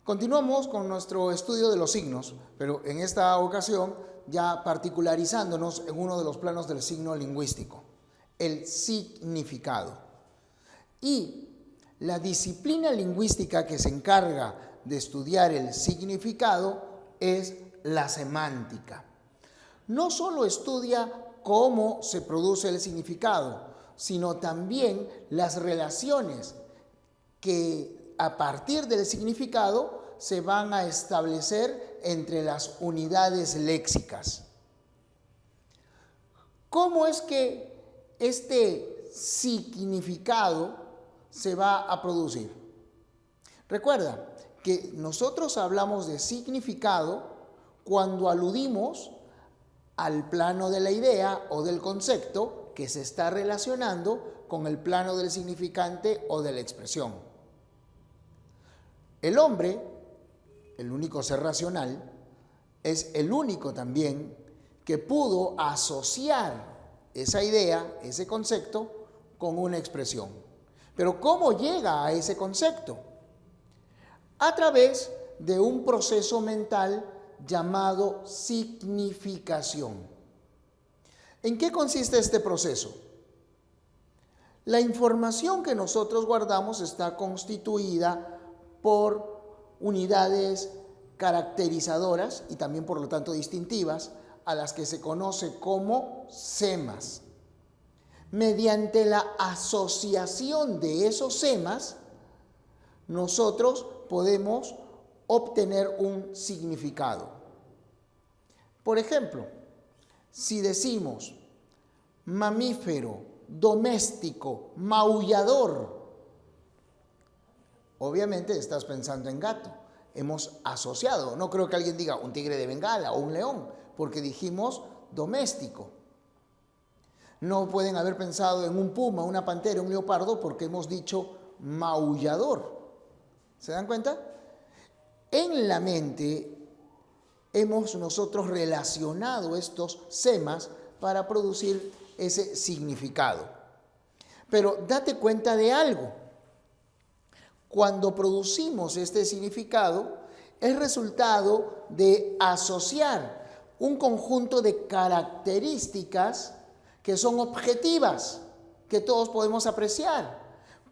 Continuamos con nuestro estudio de los signos, pero en esta ocasión ya particularizándonos en uno de los planos del signo lingüístico, el significado. Y la disciplina lingüística que se encarga de estudiar el significado es la semántica. No solo estudia cómo se produce el significado, sino también las relaciones que a partir del significado se van a establecer entre las unidades léxicas. ¿Cómo es que este significado se va a producir? Recuerda que nosotros hablamos de significado cuando aludimos al plano de la idea o del concepto que se está relacionando con el plano del significante o de la expresión. El hombre, el único ser racional, es el único también que pudo asociar esa idea, ese concepto, con una expresión. Pero ¿cómo llega a ese concepto? A través de un proceso mental llamado significación. ¿En qué consiste este proceso? La información que nosotros guardamos está constituida por unidades caracterizadoras y también por lo tanto distintivas, a las que se conoce como semas. Mediante la asociación de esos semas, nosotros podemos obtener un significado. Por ejemplo, si decimos mamífero, doméstico, maullador, obviamente estás pensando en gato. Hemos asociado, no creo que alguien diga un tigre de Bengala o un león, porque dijimos doméstico. No pueden haber pensado en un puma, una pantera, un leopardo, porque hemos dicho maullador. ¿Se dan cuenta? En la mente hemos nosotros relacionado estos semas para producir ese significado. Pero date cuenta de algo. Cuando producimos este significado, es resultado de asociar un conjunto de características que son objetivas, que todos podemos apreciar.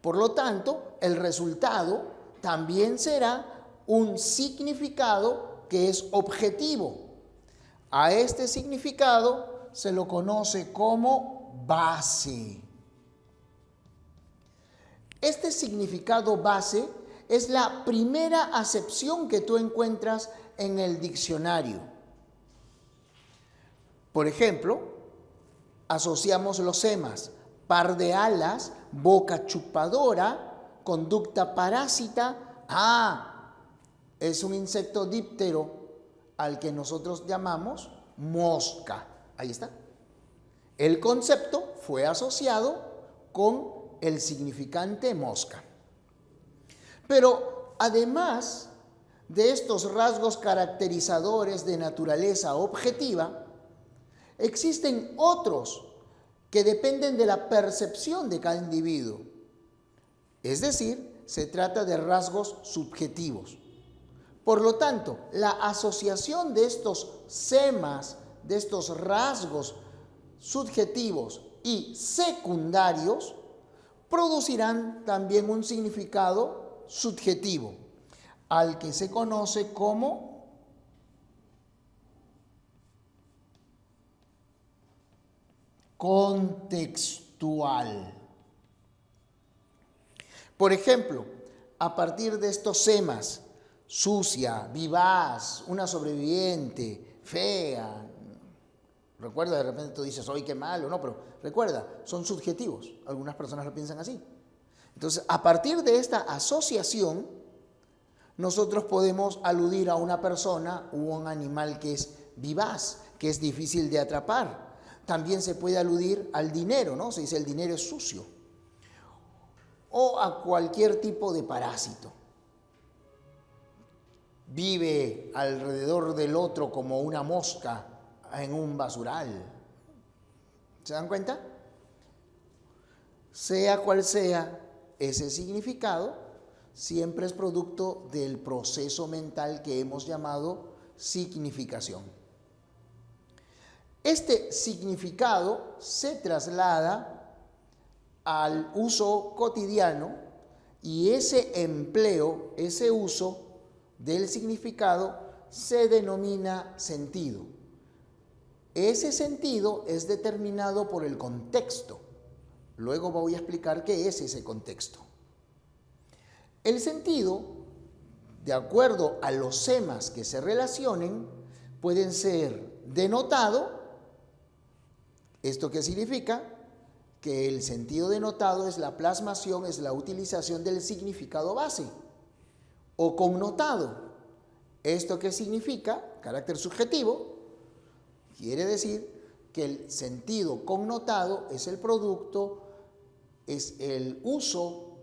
Por lo tanto, el resultado también será un significado que es objetivo. A este significado se lo conoce como base. Este significado base es la primera acepción que tú encuentras en el diccionario. Por ejemplo, asociamos los semas: par de alas, boca chupadora, conducta parásita. Es un insecto díptero al que nosotros llamamos mosca. Ahí está. El concepto fue asociado con el significante mosca. Pero además de estos rasgos caracterizadores de naturaleza objetiva, existen otros que dependen de la percepción de cada individuo. Es decir, se trata de rasgos subjetivos. Por lo tanto, la asociación de estos semas, de estos rasgos subjetivos y secundarios, producirán también un significado subjetivo, al que se conoce como contextual. Por ejemplo, a partir de estos semas: sucia, vivaz, una sobreviviente, fea. Recuerda, de repente tú dices, ¡ay, qué malo! No, pero recuerda, son subjetivos. Algunas personas lo piensan así. Entonces, a partir de esta asociación, nosotros podemos aludir a una persona u un animal que es vivaz, que es difícil de atrapar. También se puede aludir al dinero, ¿no? Se dice el dinero es sucio. O a cualquier tipo de parásito. Vive alrededor del otro como una mosca en un basural. ¿Se dan cuenta? Sea cual sea ese significado, siempre es producto del proceso mental que hemos llamado significación. Este significado se traslada al uso cotidiano y ese empleo, ese uso del significado se denomina sentido. Ese sentido es determinado por el contexto. Luego voy a explicar qué es ese contexto. El sentido, de acuerdo a los semas que se relacionen, pueden ser denotado. ¿Esto qué significa? Que el sentido denotado es la plasmación, es la utilización del significado base. O connotado. ¿Esto qué significa? Carácter subjetivo. Quiere decir que el sentido connotado es el producto, es el uso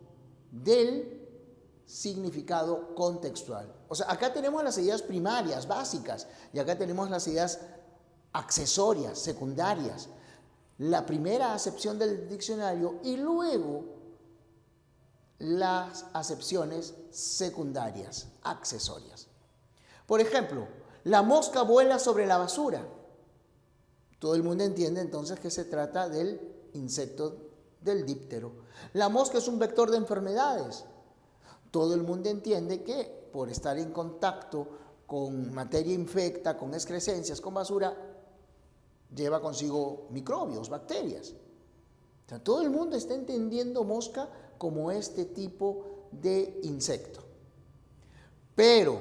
del significado contextual. O sea, acá tenemos las ideas primarias, básicas, y acá tenemos las ideas accesorias, secundarias. La primera acepción del diccionario y luego las acepciones secundarias, accesorias. Por ejemplo, la mosca vuela sobre la basura. Todo el mundo entiende entonces que se trata del insecto del díptero. La mosca es un vector de enfermedades. Todo el mundo entiende que por estar en contacto con materia infecta, con excrescencias, con basura, lleva consigo microbios, bacterias. O sea, todo el mundo está entendiendo mosca como este tipo de insecto. Pero,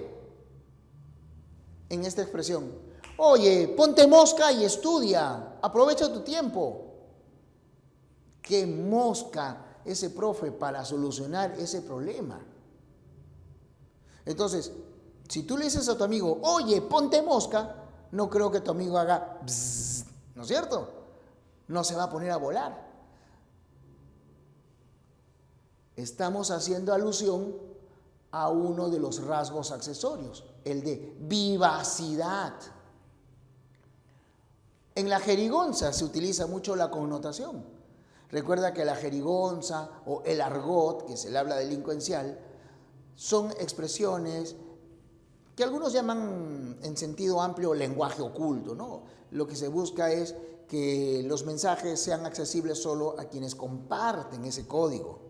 en esta expresión, oye, ponte mosca y estudia, aprovecha tu tiempo. ¿Qué mosca ese profe para solucionar ese problema? Entonces, si tú le dices a tu amigo, oye, ponte mosca, no creo que tu amigo haga bzzz, ¿no es cierto? No se va a poner a volar. Estamos haciendo alusión a uno de los rasgos accesorios, el de vivacidad. En la jerigonza se utiliza mucho la connotación. Recuerda que la jerigonza o el argot, que se le habla delincuencial, son expresiones que algunos llaman en sentido amplio lenguaje oculto, ¿no? Lo que se busca es que los mensajes sean accesibles solo a quienes comparten ese código.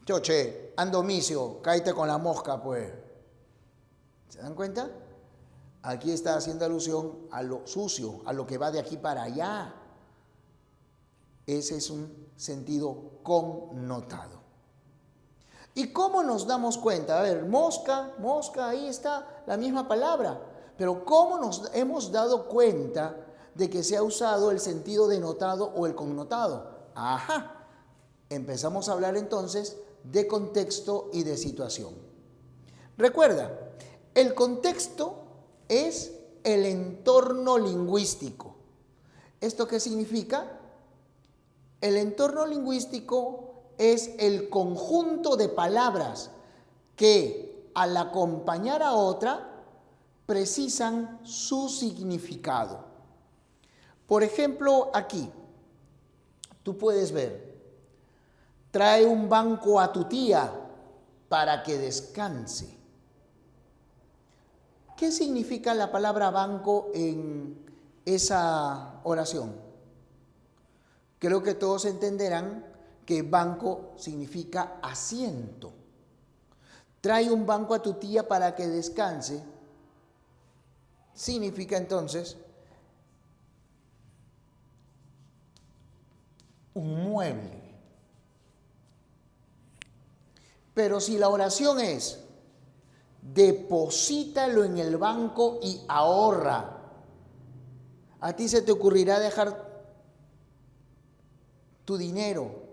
Choche, ando misio, cáete con la mosca, pues. ¿Se dan cuenta? Aquí está haciendo alusión a lo sucio, a lo que va de aquí para allá. Ese es un sentido connotado. ¿Y cómo nos damos cuenta? A ver, mosca, ahí está la misma palabra. Pero ¿cómo nos hemos dado cuenta de que se ha usado el sentido denotado o el connotado? Ajá. Empezamos a hablar entonces de contexto y de situación. Recuerda, el contexto es el entorno lingüístico. ¿Esto qué significa? El entorno lingüístico es el conjunto de palabras que al acompañar a otra precisan su significado. Por ejemplo, aquí, tú puedes ver, trae un banco a tu tía para que descanse. ¿Qué significa la palabra banco en esa oración? Creo que todos entenderán que banco significa asiento. Trae un banco a tu tía para que descanse. Significa entonces un mueble. Pero si la oración es deposítalo en el banco y ahorra, ¿a ti se te ocurrirá dejar tu dinero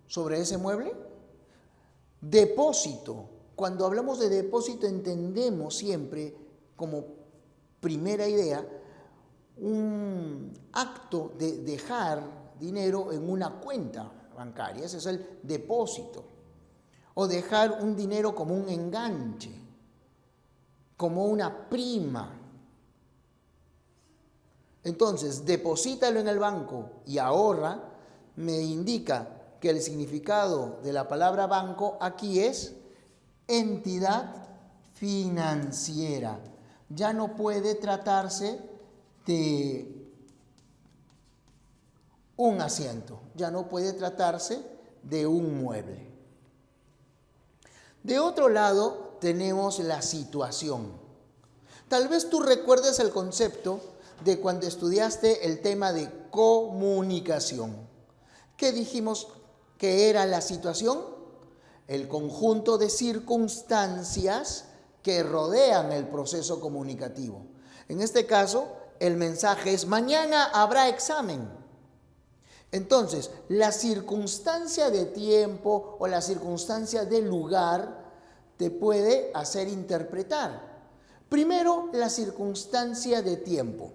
sobre ese mueble? Depósito. Cuando hablamos de depósito entendemos siempre como primera idea un acto de dejar dinero en una cuenta bancaria. Ese es el depósito. O dejar un dinero como un enganche, como una prima. Entonces, deposítalo en el banco y ahorra me indica que el significado de la palabra banco aquí es entidad financiera. Ya no puede tratarse de un asiento, ya no puede tratarse de un mueble. De otro lado, tenemos la situación. Tal vez tú recuerdes el concepto de cuando estudiaste el tema de comunicación. ¿Qué dijimos que era la situación? El conjunto de circunstancias que rodean el proceso comunicativo. En este caso, el mensaje es: mañana habrá examen. Entonces, la circunstancia de tiempo o la circunstancia de lugar te puede hacer interpretar. Primero, la circunstancia de tiempo.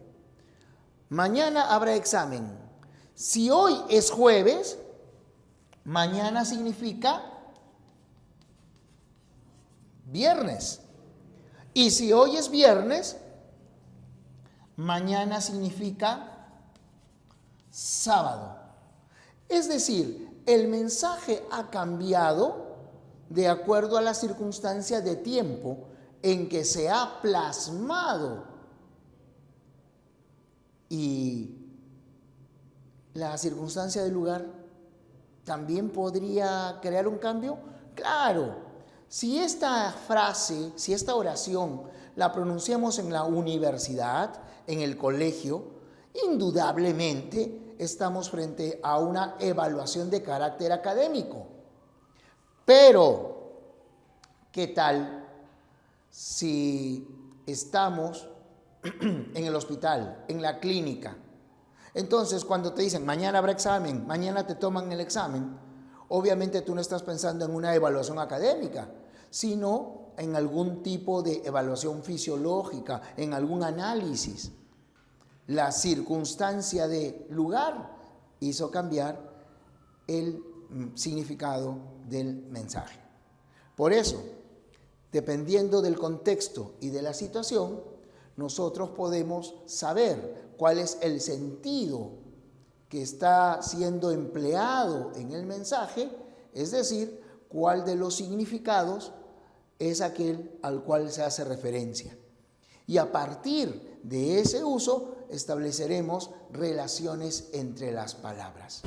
Mañana habrá examen. Si hoy es jueves, mañana significa viernes. Y si hoy es viernes, mañana significa sábado. Es decir, el mensaje ha cambiado de acuerdo a la circunstancia de tiempo en que se ha plasmado. Y la circunstancia del lugar también podría crear un cambio. Claro, si esta frase, si esta oración la pronunciamos en la universidad, en el colegio, indudablemente estamos frente a una evaluación de carácter académico. Pero, ¿qué tal si estamos en el hospital, en la clínica? Entonces, cuando te dicen mañana habrá examen, mañana te toman el examen, obviamente tú no estás pensando en una evaluación académica, sino en algún tipo de evaluación fisiológica, en algún análisis. La circunstancia de lugar hizo cambiar el significado del mensaje. Por eso, dependiendo del contexto y de la situación, nosotros podemos saber cuál es el sentido que está siendo empleado en el mensaje, es decir, cuál de los significados es aquel al cual se hace referencia. Y a partir de ese uso estableceremos relaciones entre las palabras.